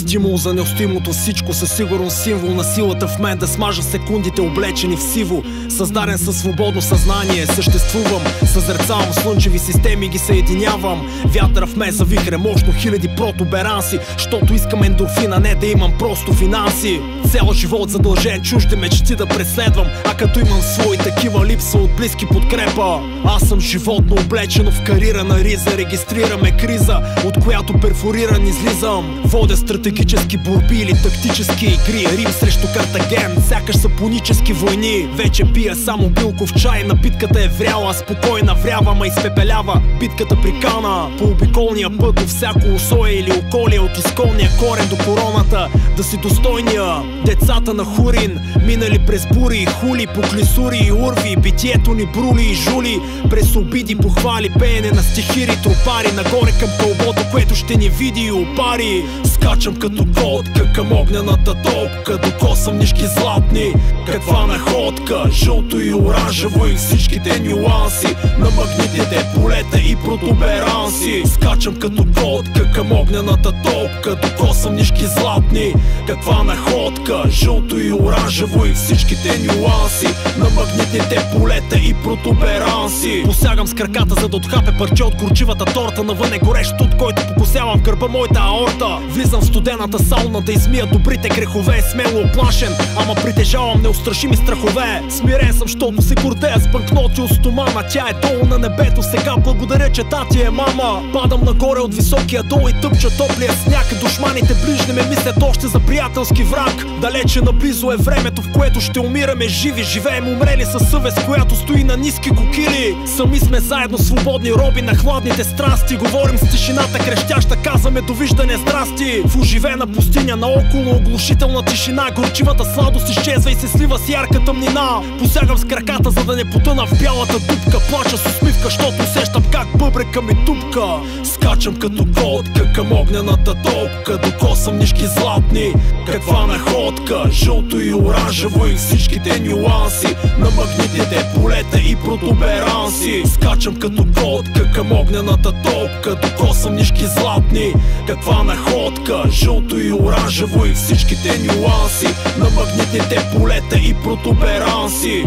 Стимул за неустоимото всичко, със сигурен символ на силата в мен да смажа секундите облечени в сиво. Създаден със свободно съзнание, съществувам, съзерцавам слънчеви системи, ги съединявам. Вятъра в мен завихре мощно хиляди протоберанси, щото искам ендорфина, не да имам просто финанси. Цял живот задължен чужди мечти да преследвам, а като имам свои такива липса от близки подкрепа. Аз съм животно облечено в карирана риза, регистрираме криза, от която перфориран излизам. Водя стратегически борби или тактически игри, Рим срещу Картаген, сякаш са пунически войни. Вече пия само билков чай, напитката е вряла, спокойна врява, ма изпепелява битката при Кана. По обиколния път до всяко усое или околие, от изколния корен до короната, да си достойния. Децата на Хурин, минали през бури и хули, по клисури и урви, битието ни брули и жули, през обиди, похвали, пеене на стихири, тропари, нагоре към кълбото, което ще ни види и опари. Скачам като котка към огнената топка, докосам нишки златни, каква находка, жълто и оранжево и всичките нюанси на магнитните полета и протуберанси. Скачам като котка към огнената топка, докосам нишки златни, каква находка, жълто и оранжево и всичките нюанси на магнитните полета и протуберанси. Посягам с краката, за да отхапя парче от горчивата торта, навън е горещ от който покосявам в гърба моята аорта. Влизам в студената сауна да измия добрите грехове, смело оплашен, ама притежавам неустрашими страхове. Смирен съм, щото се гордея с банкноти от стомана, тя е долу на небето, сега благодаря, че тати е мама. Падам нагоре от високия дол и тъпча топлия сняг, душманите ближни ме мислят още за приятелски враг. Далече наблизо е времето, в което ще умираме живи, живеем умрели със съвест, която стои на ниски кокили. Сами сме заедно свободни роби на хладните страсти, говорим с тишината крещяща, казваме довиждане, здрасти. В оживена пустиня наоколо оглушителна тишина, горчивата сладост изчезва и се слива с ярка тъмнина. Посягам с краката, за да не потъна в бялата дупка, плача с усмивка, щото усещам как бъбрека ми тупка. Скачам като котка към огнената топка, докосам нишки златни, каква находка, жълто и оранжево и всичките нюанси на магнитните полета и протуберанси. Скачам като котка към огнената топка, докосам нишки златни, каква находка, жълто и оранжево и всичките нюанси на магнитните полета и протуберанси.